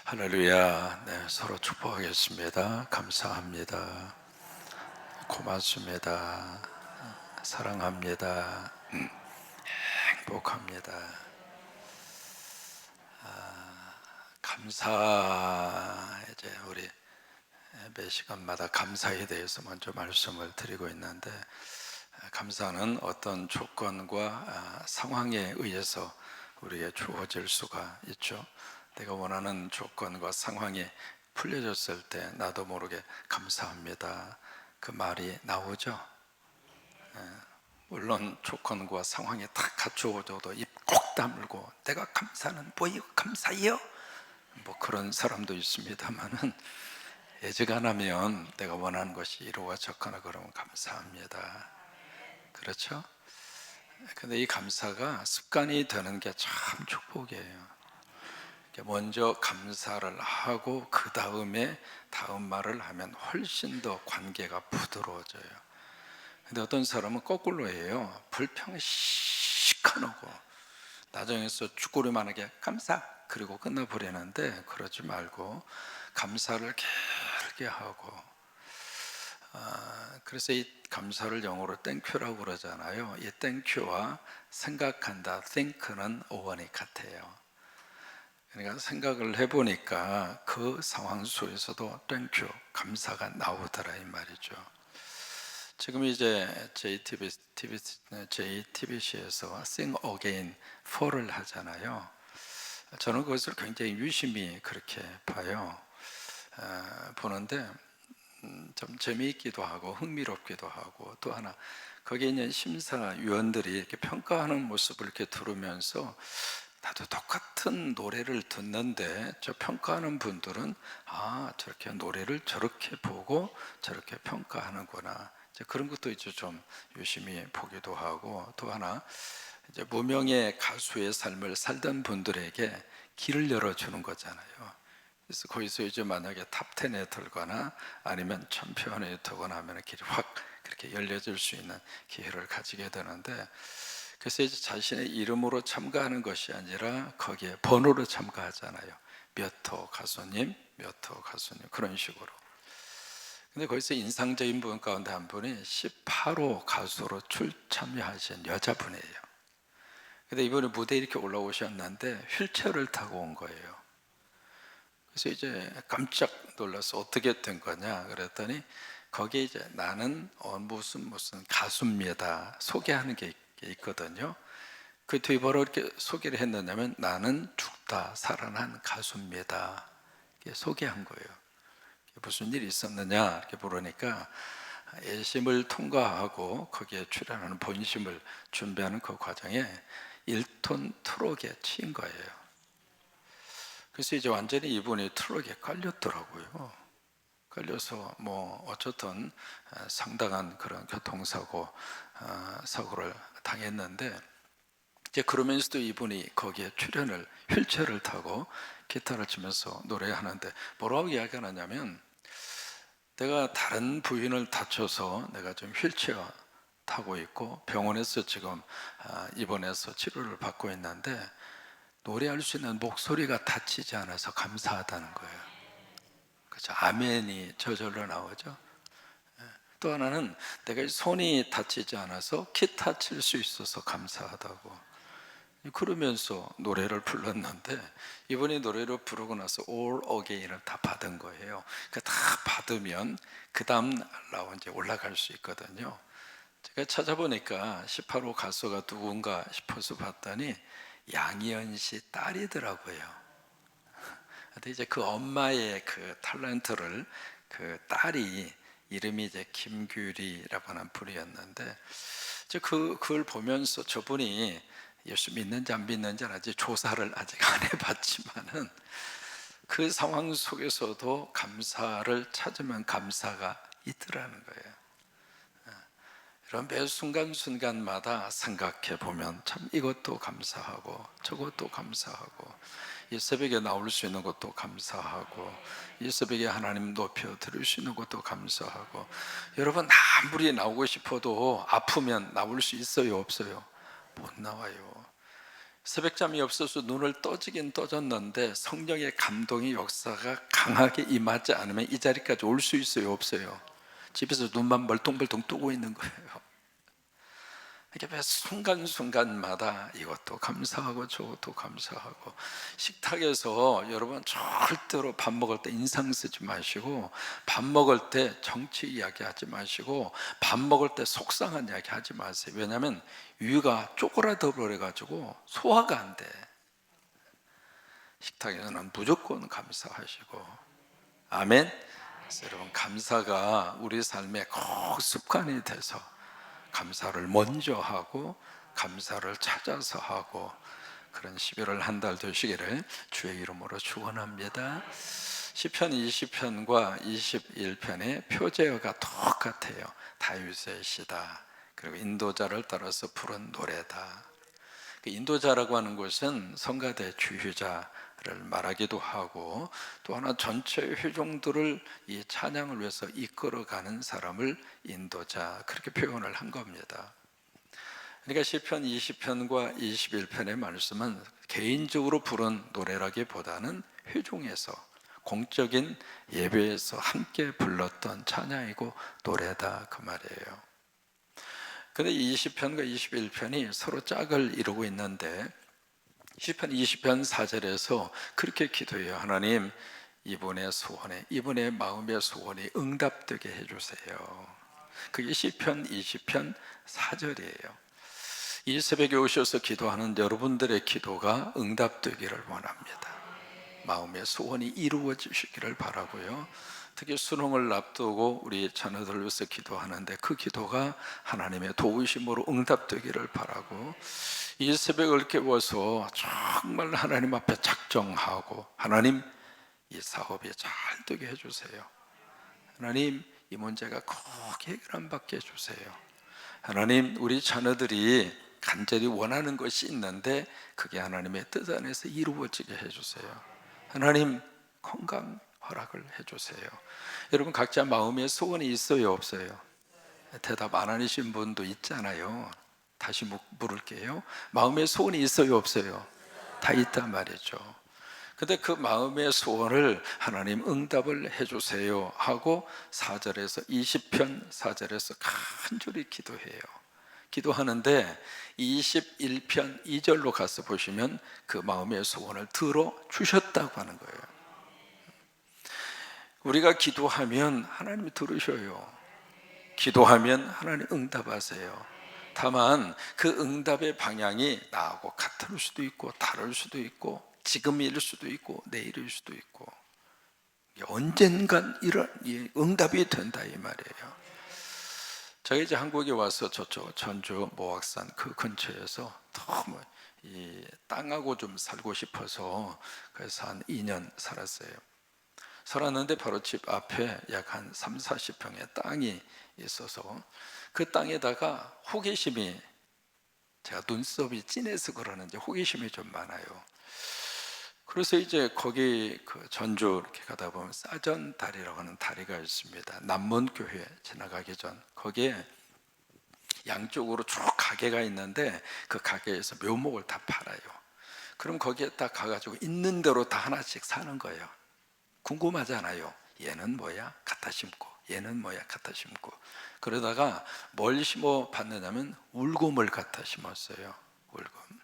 할렐루야. 네, 서로 축복하겠습니다. 감사합니다. 고맙습니다. 사랑합니다. 행복합니다. 감사, 이제 우리 매 시간마다 감사에 대해서 먼저 말씀을 드리고 있는데, 감사는 어떤 조건과 상황에 의해서 우리에게 주어질 수가 있죠. 내가 원하는 조건과 상황이 풀려졌을 때 나도 모르게 감사합니다, 그 말이 나오죠. 물론 조건과 상황이 다 갖추어져도 입 꼭 다물고 내가 감사는 뭐요 감사해요, 뭐 그런 사람도 있습니다만은, 애지간하면 내가 원하는 것이 이루어졌거나 그러면 감사합니다. 그렇죠? 근데 이 감사가 습관이 되는 게 참 축복이에요. 먼저 감사를 하고 그 다음에 다음 말을 하면 훨씬 더 관계가 부드러워져요. 근데 어떤 사람은 거꾸로 해요. 불평시커놓고 나중에서 죽구리만하게 감사 그리고 끝나버리는데, 그러지 말고 감사를 길게 하고, 그래서 이 감사를 영어로 땡큐라고 그러잖아요. 이 땡큐와 생각한다, think는 어원이 같아요. 그러니까 생각을 해보니까 그 상황 속에서도 땡큐, 감사가 나오더라 이 말이죠. 지금 이제 JTBC에서 Sing Again 4를 하잖아요. 저는 그것을 굉장히 유심히 그렇게 봐요. 보는데 좀 재미있기도 하고 흥미롭기도 하고, 또 하나 거기에 있는 심사위원들이 이렇게 평가하는 모습을 이렇게 들으면서 나도 똑같은 노래를 듣는데 저 평가하는 분들은 저렇게 노래를 저렇게 보고 저렇게 평가하는구나, 이제 그런 것도 이제 좀 유심히 보기도 하고, 또 하나 이제 무명의 가수의 삶을 살던 분들에게 길을 열어주는 거잖아요. 그래서 거기서 이제 만약에 탑10에 들거나 아니면 챔피언에 들거나 하면 길이 확 그렇게 열려질 수 있는 기회를 가지게 되는데, 그래서 이제 자신의 이름으로 참가하는 것이 아니라 거기에 번호로 참가하잖아요. 몇 호 가수님, 몇 호 가수님, 그런 식으로. 근데 거기서 인상적인 분 가운데 한 분이 18호 가수로 참여하신 여자분이에요. 근데 이번에 무대에 이렇게 올라오셨는데 휠체어를 타고 온 거예요. 그래서 이제 깜짝 놀라서 어떻게 된 거냐 그랬더니, 거기에 이제 나는 무슨 가수입니다 소개하는 게 있거든요. 그 뒤에 바로 이렇게 소개를 했느냐면, 나는 죽다 살아난 가수입니다, 이렇게 소개한 거예요. 무슨 일이 있었느냐 이렇게 물으니까, 예심을 통과하고 거기에 출연하는 본심을 준비하는 그 과정에 1톤 트럭에 치인 거예요. 그래서 이제 완전히 이분이 트럭에 깔렸더라고요. 깔려서 뭐 어쨌든 상당한 그런 교통사고 사고를 당했는데, 이제 그러면서도 이분이 거기에 출연을 휠체어를 타고 기타를 치면서 노래하는데 뭐라고 이야기하느냐면, 내가 다른 부위를 다쳐서 내가 좀 휠체어 타고 있고 병원에서 지금 입원해서 치료를 받고 있는데 노래할 수 있는 목소리가 다치지 않아서 감사하다는 거예요. 그렇죠? 아멘이 저절로 나오죠. 또 하나는 내가 손이 다치지 않아서 기타 칠 수 있어서 감사하다고, 그러면서 노래를 불렀는데, 이번에 노래를 부르고 나서 All Again을 다 받은 거예요. 그러니까 다 받으면 그 다음 라운드에 이제 올라갈 수 있거든요. 제가 찾아보니까 18호 가수가 누군가 싶어서 봤더니 양희은 씨 딸이더라고요. 근데 이제 그 엄마의 그 탤런트를 그 딸이, 이름이 이제 김규리라고 하는 분이었는데, 이제 그걸 보면서 저분이 예수 믿는지 안 믿는지는 아직 조사를 아직 안 해봤지만은, 그 상황 속에서도 감사를 찾으면 감사가 있더라는 거예요. 이런 매 순간순간마다 생각해 보면 참 이것도 감사하고 저것도 감사하고, 이 새벽에 나올 수 있는 것도 감사하고, 이 새벽에 하나님 높여 드릴 수 있는 것도 감사하고. 여러분, 아무리 나오고 싶어도 아프면 나올 수 있어요 없어요? 못 나와요. 새벽잠이 없어서 눈을 떠지긴 떠졌는데 성령의 감동의 역사가 강하게 임하지 않으면 이 자리까지 올 수 있어요, 없어요? 집에서 눈만 멀뚱멀뚱 뜨고 있는 거예요. 이게 매 순간순간마다 이것도 감사하고 저것도 감사하고, 식탁에서 여러분 절대로 밥 먹을 때 인상 쓰지 마시고, 밥 먹을 때 정치 이야기하지 마시고, 밥 먹을 때 속상한 이야기 하지 마세요. 왜냐하면 위가 쪼그라들어 버려가지고 소화가 안 돼. 식탁에서는 무조건 감사하시고. 아멘. 그래서 여러분, 감사가 우리 삶의 꼭 습관이 돼서 감사를 먼저 하고 감사를 찾아서 하고, 그런 11월 한 달 되시기를 주의 이름으로 축원합니다. 시편 20편과 21편의 표제어가 똑같아요. 다윗의 시다, 그리고 인도자를 따라서 부른 노래다. 인도자라고 하는 것은 성가대 주휘자를 말하기도 하고, 또 하나 전체 회종들을 이 찬양을 위해서 이끌어가는 사람을 인도자, 그렇게 표현을 한 겁니다. 그러니까 시편 20편과 21편의 말씀은 개인적으로 부른 노래라기보다는 회종에서, 공적인 예배에서 함께 불렀던 찬양이고 노래다, 그 말이에요. 근데 20편과 21편이 서로 짝을 이루고 있는데, 시편 20편 4절에서 그렇게 기도해요. 하나님, 이분의 소원에, 이분의 마음의 소원이 응답되게 해주세요. 그게 시편 20편 4절이에요. 이 새벽에 오셔서 기도하는 여러분들의 기도가 응답되기를 원합니다. 마음의 소원이 이루어지시기를 바라고요. 특히 수능을 앞두고 우리 자녀들을 위해서 기도하는데 그 기도가 하나님의 도우심으로 응답되기를 바라고, 이 새벽을 깨워서 정말 하나님 앞에 작정하고, 하나님, 이 사업이 잘 되게 해주세요. 하나님, 이 문제가 꼭 해결 안 받게 해주세요. 하나님, 우리 자녀들이 간절히 원하는 것이 있는데 그게 하나님의 뜻 안에서 이루어지게 해주세요. 하나님, 건강 허락을 해주세요. 여러분, 각자 마음에 소원이 있어요, 없어요? 대답 안 하신 분도 있잖아요. 다시 물을게요. 마음에 소원이 있어요, 없어요? 다 있단 말이죠. 근데 그 마음의 소원을 하나님 응답을 해주세요 하고 4절에서 20편 4절에서 간절히 기도해요. 기도하는데 21편 2절로 가서 보시면 그 마음의 소원을 들어주셨다고 하는 거예요. 우리가 기도하면 하나님이 들으셔요. 기도하면 하나님 응답하세요. 다만 그 응답의 방향이 나하고 같을 수도 있고 다를 수도 있고, 지금일 수도 있고 내일일 수도 있고, 언젠간 이런 응답이 된다, 이 말이에요. 제가 이제 한국에 와서 저쪽 전주 모악산 그 근처에서 너무 이 땅하고 좀 살고 싶어서 그래서 한 2년 살았는데 바로 집 앞에 약 한 3, 40평의 땅이 있어서 그 땅에다가 호기심이, 제가 눈썹이 진해서 그러는지 호기심이 좀 많아요. 그래서 이제 거기 그 전주 이렇게 가다 보면 싸전다리라고 하는 다리가 있습니다. 남문교회 지나가기 전 거기에 양쪽으로 쭉 가게가 있는데 그 가게에서 묘목을 다 팔아요. 그럼 거기에 딱 가가지고 있는 대로 다 하나씩 사는 거예요. 궁금하잖아요. 얘는 뭐야? 갖다 심고, 얘는 뭐야? 갖다 심고. 그러다가 뭘 심어 봤느냐면 울금을 갖다 심었어요. 울금.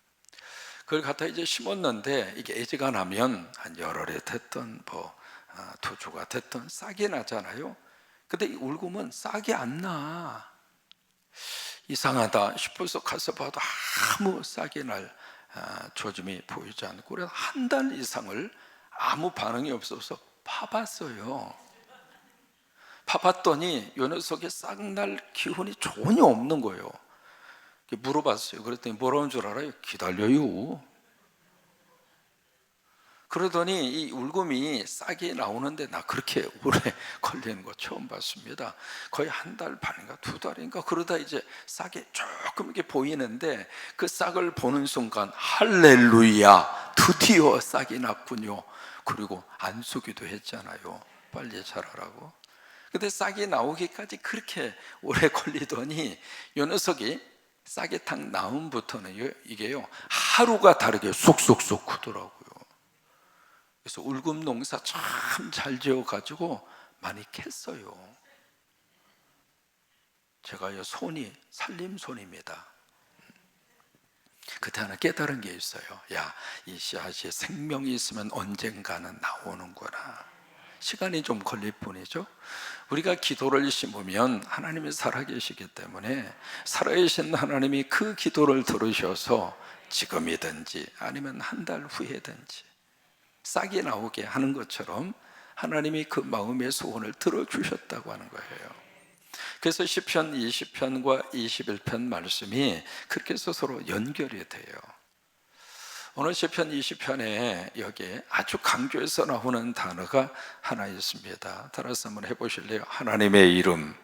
그걸 갖다 이제 심었는데 이게 애지가 나면 한 열흘이 됐든 뭐 2주가 됐든 싹이 나잖아요. 근데 이 울금은 싹이 안 나. 이상하다 싶어서 가서 봐도 아무 싹이 날 조짐이 보이지 않고, 그래서 한 달 이상을 아무 반응이 없어서 파봤어요. 파봤더니 요 녀석에 싹 날 기운이 전혀 없는 거예요. 물어봤어요. 그랬더니 뭐라는 줄 알아요? 기다려요. 그러더니 이 울금이 싹이 나오는데 나 그렇게 오래 걸리는 거 처음 봤습니다. 거의 한 달 반인가 2달인가 그러다 이제 싹이 조금 이렇게 보이는데, 그 싹을 보는 순간 할렐루야, 드디어 싹이 났군요. 그리고 안수기도 했잖아요. 빨리 자라라고. 근데 싹이 나오기까지 그렇게 오래 걸리더니 이 녀석이 쌀개탕 나음부터는 이게요 하루가 다르게 쏙쏙쏙 크더라고요. 그래서 울금 농사 참 잘 지어가지고 많이 캤어요. 제가요 손이 살림손입니다. 그때 하나 깨달은 게 있어요. 야, 이 씨앗이 생명이 있으면 언젠가는 나오는구나. 시간이 좀 걸릴 뿐이죠. 우리가 기도를 심으면 하나님이 살아계시기 때문에 살아계신 하나님이 그 기도를 들으셔서 지금이든지 아니면 한 달 후에든지 싹이 나오게 하는 것처럼 하나님이 그 마음의 소원을 들어주셨다고 하는 거예요. 그래서 시편 20편과 21편 말씀이 그렇게 해서 서로 연결이 돼요. 오늘 시편 20편에 여기에 아주 강조해서 나오는 단어가 하나 있습니다. 따라서 한번 해보실래요? 하나님의 이름.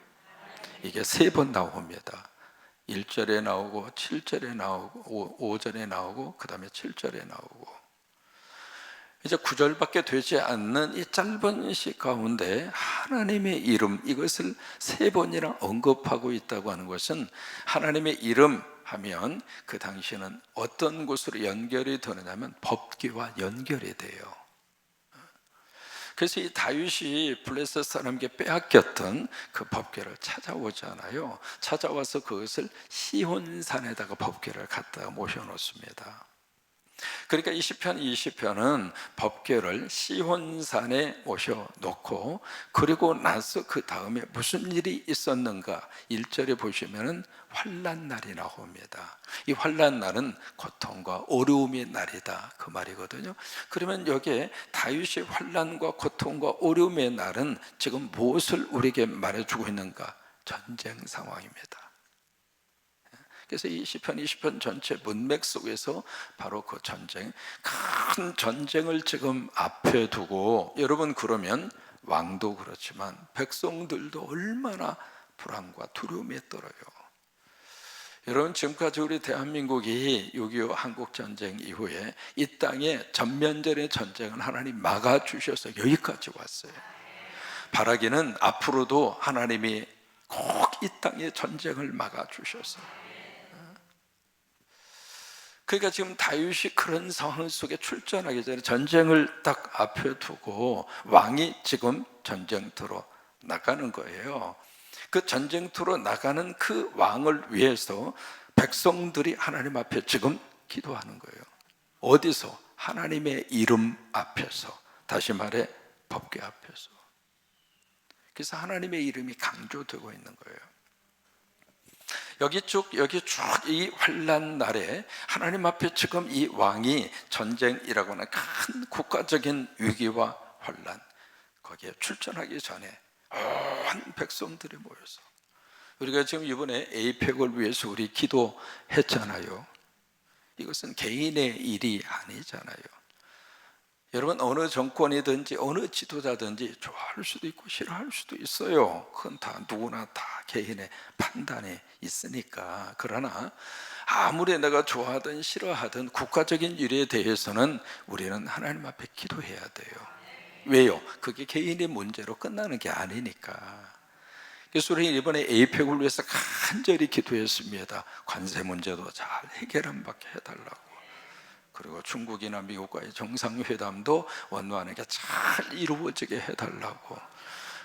이게 3번 나옵니다. 1절에 나오고 7절에 나오고 5절에 나오고 그 다음에 7절에 나오고, 이제 9절밖에 되지 않는 이 짧은 시 가운데 하나님의 이름, 이것을 3번이나 언급하고 있다고 하는 것은 하나님의 이름 하면 그 당시에는 어떤 곳으로 연결이 되느냐면 법궤와 연결이 돼요. 그래서 이 다윗이 블레셋 사람에게 빼앗겼던 그 법궤를 찾아오잖아요. 찾아와서 그것을 시온산에다가 법궤를 갖다 모셔놓습니다. 그러니까 이 시편 20편은 법궤를 시온산에 모셔놓고, 그리고 나서 그 다음에 무슨 일이 있었는가 1절에 보시면은 환난 날이 나옵니다. 이 환난 날은 고통과 어려움의 날이다 그 말이거든요. 그러면 여기에 다윗의 환난과 고통과 어려움의 날은 지금 무엇을 우리에게 말해주고 있는가? 전쟁 상황입니다. 그래서 이 시편 20편 전체 문맥 속에서 바로 그 전쟁, 큰 전쟁을 지금 앞에 두고, 여러분 그러면 왕도 그렇지만 백성들도 얼마나 불안과 두려움에 떨어요. 여러분 지금까지 우리 대한민국이 6.25 한국전쟁 이후에 이 땅에 전면전의 전쟁을 하나님 막아주셔서 여기까지 왔어요. 바라기는 앞으로도 하나님이 꼭 이 땅의 전쟁을 막아주셔서, 그러니까 지금 다윗이 그런 상황 속에 출전하기 전에 전쟁을 딱 앞에 두고 왕이 지금 전쟁터로 나가는 거예요. 그 전쟁터로 나가는 그 왕을 위해서 백성들이 하나님 앞에 지금 기도하는 거예요. 어디서? 하나님의 이름 앞에서, 다시 말해 법궤 앞에서. 그래서 하나님의 이름이 강조되고 있는 거예요. 여기 쭉 이 환난 날에 하나님 앞에 지금 이 왕이 전쟁이라고 하는 큰 국가적인 위기와 환난, 거기에 출전하기 전에 온 백성들이 모여서, 우리가 지금 이번에 에이펙을 위해서 우리 기도했잖아요. 이것은 개인의 일이 아니잖아요. 여러분 어느 정권이든지 어느 지도자든지 좋아할 수도 있고 싫어할 수도 있어요. 그건 다 누구나 다 개인의 판단이 있으니까. 그러나 아무리 내가 좋아하든 싫어하든 국가적인 일에 대해서는 우리는 하나님 앞에 기도해야 돼요. 왜요? 그게 개인의 문제로 끝나는 게 아니니까. 그래서 우리 이번에 에이펙을 위해서 간절히 기도했습니다. 관세 문제도 잘 해결 안 받게 해달라고, 그리고 중국이나 미국과의 정상회담도 원만하게 잘 이루어지게 해달라고.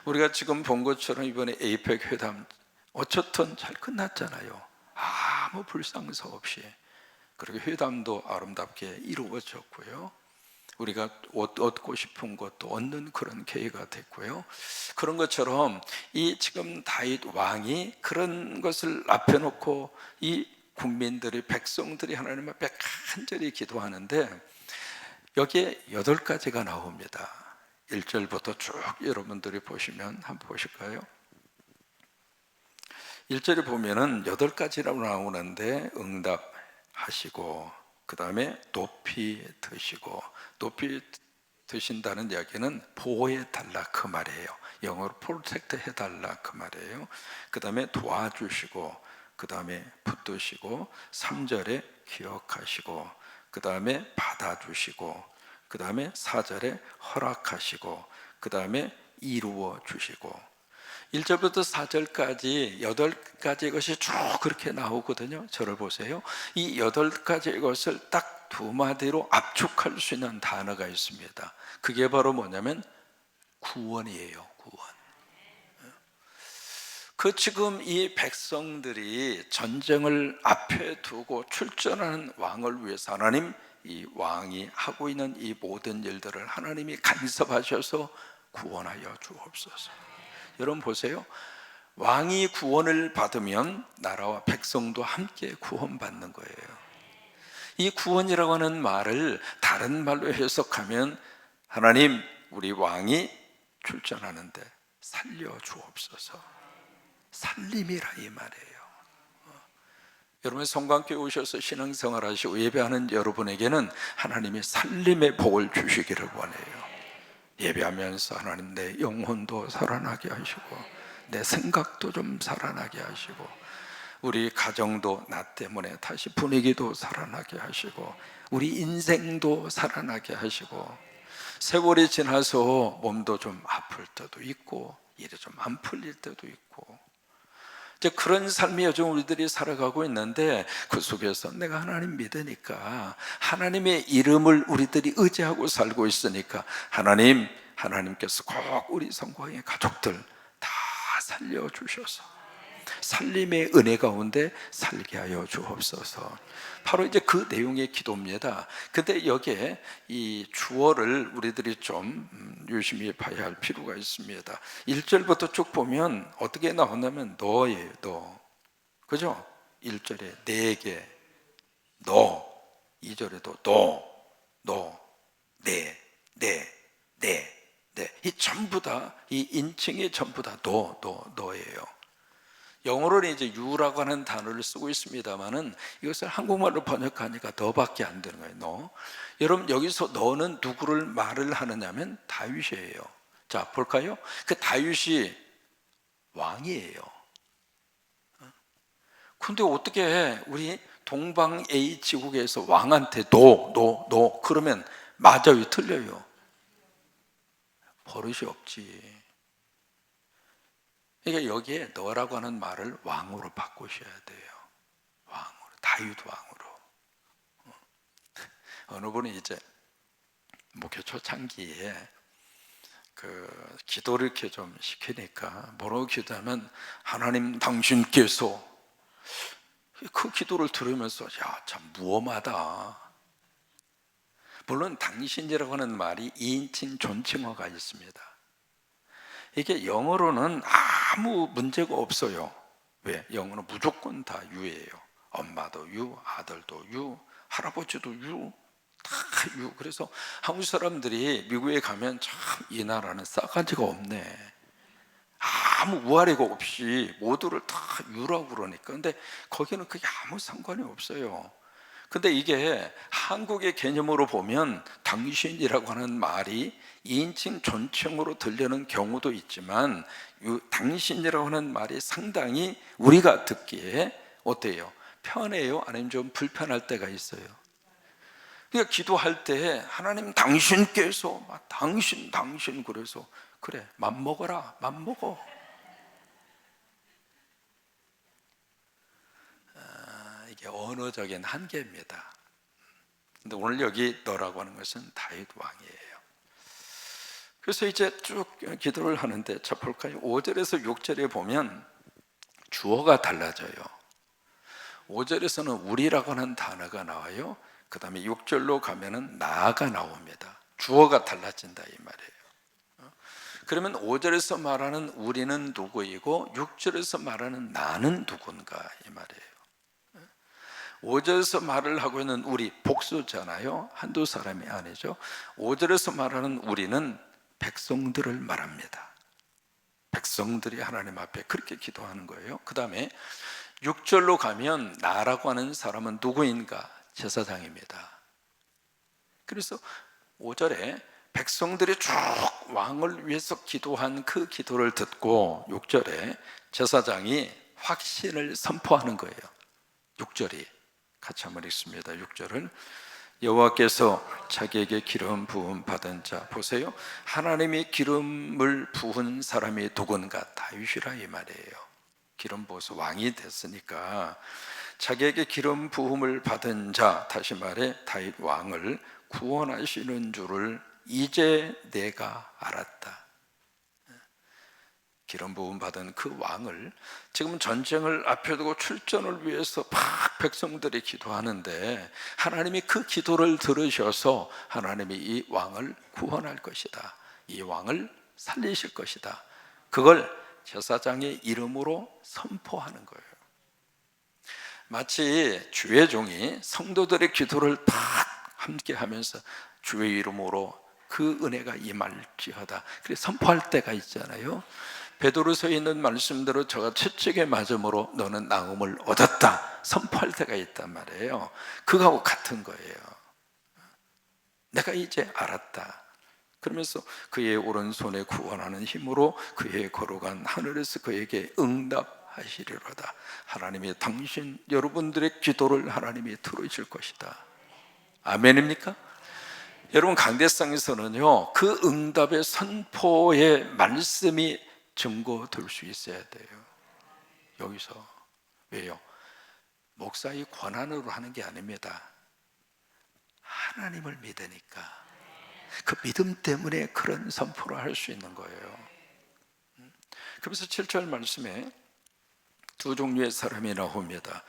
우리가 지금 본 것처럼 이번에 에이펙 회담 어쨌든 잘 끝났잖아요. 아무 불상사 없이. 그리고 회담도 아름답게 이루어졌고요. 우리가 얻고 싶은 것도 얻는 그런 계기가 됐고요. 그런 것처럼 이 지금 다윗 왕이 그런 것을 앞에 놓고 이 국민들이, 백성들이 하나님 앞에 간절히 기도하는데 여기에 8가지가 나옵니다. 1절부터 쭉 여러분들이 보시면 한번 보실까요? 1절에 보면은 8가지라고 나오는데 응답하시고, 그 다음에 높이 드시고, 높이 드신다는 이야기는 보호해 달라 그 말이에요. 영어로 프로텍트 해달라 그 말이에요. 그 다음에 도와주시고, 그 다음에 붙드시고, 3절에 기억하시고, 그 다음에 받아주시고, 그 다음에 4절에 허락하시고, 그 다음에 이루어 주시고. 1절부터 4절까지 8가지 것이 쭉 그렇게 나오거든요. 저를 보세요. 이 8가지 것을 딱 두 마디로 압축할 수 있는 단어가 있습니다. 그게 바로 뭐냐면 구원이에요. 구원. 지금 이 백성들이 전쟁을 앞에 두고 출전하는 왕을 위해서 하나님, 이 왕이 하고 있는 이 모든 일들을 하나님이 간섭하셔서 구원하여 주옵소서. 여러분 보세요. 왕이 구원을 받으면 나라와 백성도 함께 구원받는 거예요. 이 구원이라고 하는 말을 다른 말로 해석하면 하나님, 우리 왕이 출전하는데 살려 주옵소서. 살림이라 이 말이에요. 여러분 성광교회 오셔서 신앙생활 하시고 예배하는 여러분에게는 하나님이 살림의 복을 주시기를 원해요. 예배하면서 하나님 내 영혼도 살아나게 하시고 내 생각도 좀 살아나게 하시고 우리 가정도 나 때문에 다시 분위기도 살아나게 하시고 우리 인생도 살아나게 하시고 세월이 지나서 몸도 좀 아플 때도 있고 일이 좀 안 풀릴 때도 있고 이제 그런 삶이 요즘 우리들이 살아가고 있는데 그 속에서 내가 하나님 믿으니까 하나님의 이름을 우리들이 의지하고 살고 있으니까 하나님께서 꼭 우리 성광의 가족들 다 살려주셔서 살림의 은혜 가운데 살게 하여 주옵소서. 바로 이제 그 내용의 기도입니다. 근데 여기에 이 주어를 우리들이 좀 유심히 봐야 할 필요가 있습니다. 1절부터 쭉 보면 어떻게 나오냐면 너예요. 너. 그죠? 1절에 내게 너, 2절에도 너, 내. 이 전부 다, 이 인칭이 전부 다 너예요. 영어로는 이제 you라고 하는 단어를 쓰고 있습니다만은 이것을 한국말로 번역하니까 너밖에 안 되는 거예요. 너. 여러분 여기서 너는 누구를 말을 하느냐면 다윗이에요. 자 볼까요? 그 다윗이 왕이에요. 근데 어떻게 우리 동방 A 지국에서 왕한테 너 그러면 맞아요, 틀려요? 버릇이 없지. 그러니까 여기에 너라고 하는 말을 왕으로 바꾸셔야 돼요. 왕으로, 다윗 왕으로. 어느 분이 이제 목회 초창기에 그 기도를 이렇게 좀 시키니까 뭐라고 기도하면 하나님 당신께서 그 기도를 들으면서 야, 참 무엄하다. 물론 당신이라고 하는 말이 2인칭 존칭어가 있습니다. 이게 영어로는 아무 문제가 없어요. 왜? 영어는 무조건 다 유예요. 엄마도 유, 아들도 유, 할아버지도 유, 다 유. 그래서 한국 사람들이 미국에 가면 참 이 나라는 싸가지가 없네. 아무 우아래가 없이 모두를 다 유라고 그러니까. 근데 거기는 그게 아무 상관이 없어요. 근데 이게 한국의 개념으로 보면 당신이라고 하는 말이 2인칭 존칭으로 들리는 경우도 있지만 당신이라고 하는 말이 상당히 우리가 듣기에 어때요? 편해요? 아니면 좀 불편할 때가 있어요? 그러니까 기도할 때 하나님 당신께서 당신 그래서 그래 맘먹어라 맘먹어. 이게 언어적인 한계입니다. 근데 오늘 여기 너라고 하는 것은 다윗 왕이에요. 그래서 이제 쭉 기도를 하는데 자 볼까요? 5절에서 6절에 보면 주어가 달라져요. 5절에서는 우리라고 하는 단어가 나와요. 그 다음에 6절로 가면은 나가 나옵니다. 주어가 달라진다 이 말이에요. 그러면 5절에서 말하는 우리는 누구이고 6절에서 말하는 나는 누군가 이 말이에요. 5절에서 말을 하고 있는 우리 복수잖아요. 한두 사람이 아니죠. 5절에서 말하는 우리는 백성들을 말합니다. 백성들이 하나님 앞에 그렇게 기도하는 거예요. 그 다음에 6절로 가면 나라고 하는 사람은 누구인가? 제사장입니다. 그래서 5절에 백성들이 쭉 왕을 위해서 기도한 그 기도를 듣고 6절에 제사장이 확신을 선포하는 거예요. 6절이 같이 한번 읽습니다. 6절을 여호와께서 자기에게 기름 부음 받은 자, 보세요, 하나님이 기름을 부은 사람이 누군가? 다윗이라 이 말이에요. 기름 부어서 왕이 됐으니까 자기에게 기름 부음을 받은 자, 다시 말해 다윗 왕을 구원하시는 줄을 이제 내가 알았다. 기름 부음 받은 그 왕을 지금 전쟁을 앞에 두고 출전을 위해서 막 백성들이 기도하는데 하나님이 그 기도를 들으셔서 하나님이 이 왕을 구원할 것이다, 이 왕을 살리실 것이다, 그걸 제사장의 이름으로 선포하는 거예요. 마치 주의 종이 성도들의 기도를 다 함께 하면서 주의 이름으로 그 은혜가 임할지어다, 그래서 선포할 때가 있잖아요. 베드로서에 있는 말씀대로 저가 채찍에 맞음으로 너는 나음을 얻었다 선포할 때가 있단 말이에요. 그거하고 같은 거예요. 내가 이제 알았다 그러면서 그의 오른손에 구원하는 힘으로 그의 걸어간 하늘에서 그에게 응답하시리로다. 하나님이 당신 여러분들의 기도를 하나님이 들으실 것이다. 아멘입니까? 여러분, 강대상에서는요 그 응답의 선포의 말씀이 증거될 수 있어야 돼요. 여기서 왜요? 목사의 권한으로 하는 게 아닙니다. 하나님을 믿으니까 그 믿음 때문에 그런 선포를 할 수 있는 거예요. 그래서 7절 말씀에 두 종류의 사람이 나옵니다.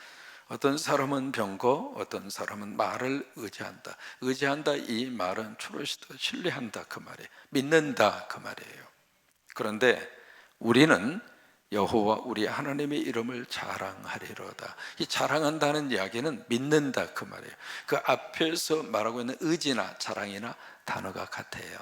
어떤 사람은 병거, 어떤 사람은 말을 의지한다. 의지한다 이 말은 추로시도 신뢰한다 그 말이에요. 믿는다 그 말이에요. 그런데 우리는 여호와 우리 하나님의 이름을 자랑하리로다. 이 자랑한다는 이야기는 믿는다 그 말이에요. 그 앞에서 말하고 있는 의지나 자랑이나 단어가 같아요.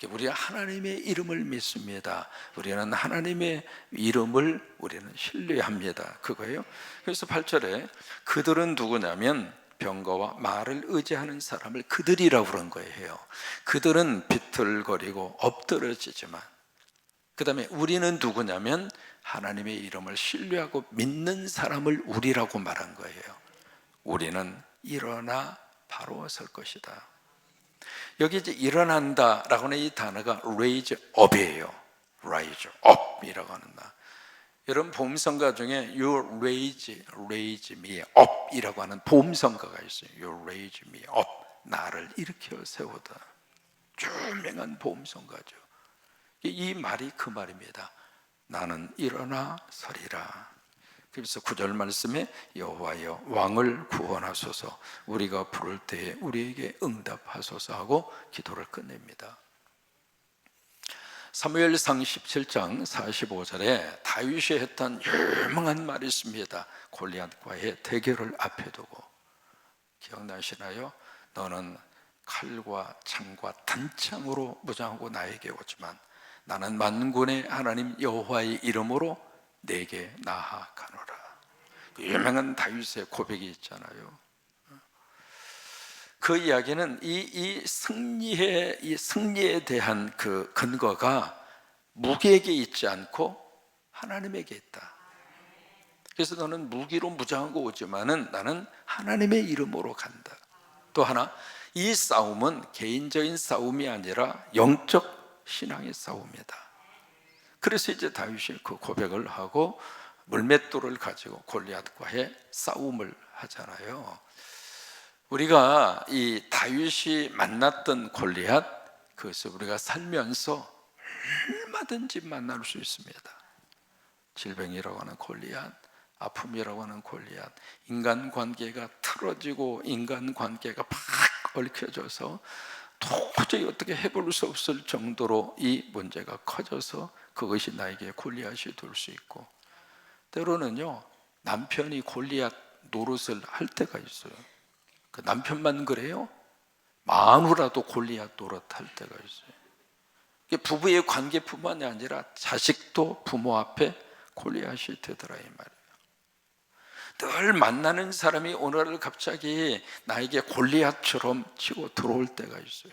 우리 하나님의 이름을 믿습니다. 우리는 하나님의 이름을 우리는 신뢰합니다. 그거예요. 그래서 8절에 그들은 누구냐면 병거와 말을 의지하는 사람을 그들이라고 그런 거예요. 그들은 비틀거리고 엎드러지지만, 그 다음에 우리는 누구냐면 하나님의 이름을 신뢰하고 믿는 사람을 우리라고 말한 거예요. 우리는 일어나 바로 설 것이다. 여기 이제 일어난다 라고 하는 이 단어가 raise up이에요. raise up이라고 하는 말. 여러분 보험성가 중에 you raise me up 이라고 하는 보험성가가 있어요. you raise me up, 나를 일으켜 세우다. 유명한 보험성가죠. 이 말이 그 말입니다. 나는 일어나 서리라. 그래서 9절 말씀에 여호와여 왕을 구원하소서, 우리가 부를 때에 우리에게 응답하소서 하고 기도를 끝냅니다. 사무엘상 17장 45절에 다윗이 했던 유명한 말이 있습니다. 골리앗과의 대결을 앞에 두고, 기억나시나요? 너는 칼과 창과 단창으로 무장하고 나에게 오지만 나는 만군의 하나님 여호와의 이름으로 내게 나아가노라. 그 유명한 다윗의 고백이 있잖아요. 그 이야기는 이 승리에 대한 그 근거가 무기에게 있지 않고 하나님에게 있다. 그래서 너는 무기로 무장하고 오지만은 나는 하나님의 이름으로 간다. 또 하나, 이 싸움은 개인적인 싸움이 아니라 영적 신앙의 싸움이다. 그래서 이제 다윗이 그 고백을 하고 물맷돌을 가지고 골리앗과의 싸움을 하잖아요. 우리가 이 다윗이 만났던 골리앗, 그것을 우리가 살면서 얼마든지 만날 수 있습니다. 질병이라고 하는 골리앗, 아픔이라고 하는 골리앗, 인간관계가 틀어지고 인간관계가 팍 얽혀져서 도저히 어떻게 해볼 수 없을 정도로 이 문제가 커져서 그것이 나에게 골리앗이 될 수 있고, 때로는요 남편이 골리앗 노릇을 할 때가 있어요. 그 남편만 그래요? 마누라도 골리앗 노릇 할 때가 있어요. 부부의 관계뿐만이 아니라 자식도 부모 앞에 골리앗이 되더라 이 말이에요. 늘 만나는 사람이 오늘 갑자기 나에게 골리앗처럼 치고 들어올 때가 있어요.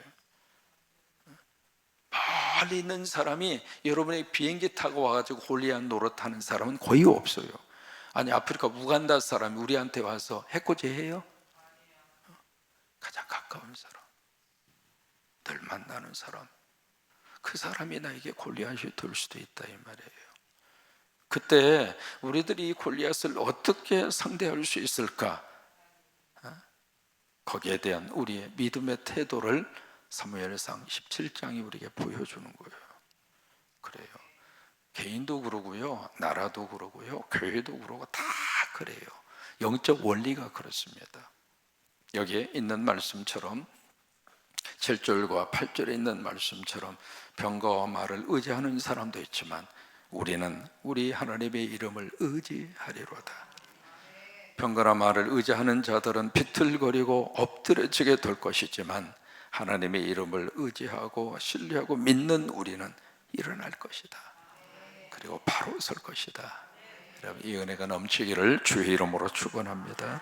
멀리 있는 사람이 여러분의 비행기 타고 와가지고 골리앗 노릇하는 사람은 거의 없어요. 아니 아프리카 우간다 사람이 우리한테 와서 해코지 해요? 가까운 사람, 늘 만나는 사람, 그 사람이 나에게 골리앗이 될 수도 있다 이 말이에요. 그때 우리들이 이 골리앗을 어떻게 상대할 수 있을까? 거기에 대한 우리의 믿음의 태도를 사무엘상 17장이 우리에게 보여주는 거예요. 그래요. 개인도 그러고요, 나라도 그러고요, 교회도 그러고 다 그래요. 영적 원리가 그렇습니다. 여기에 있는 말씀처럼 7절과 8절에 있는 말씀처럼 병거와 말을 의지하는 사람도 있지만 우리는 우리 하나님의 이름을 의지하리로다. 병거나 말을 의지하는 자들은 비틀거리고 엎드려지게 될 것이지만 하나님의 이름을 의지하고 신뢰하고 믿는 우리는 일어날 것이다. 그리고 바로 설 것이다. 여러분, 이 은혜가 넘치기를 주의 이름으로 축원합니다.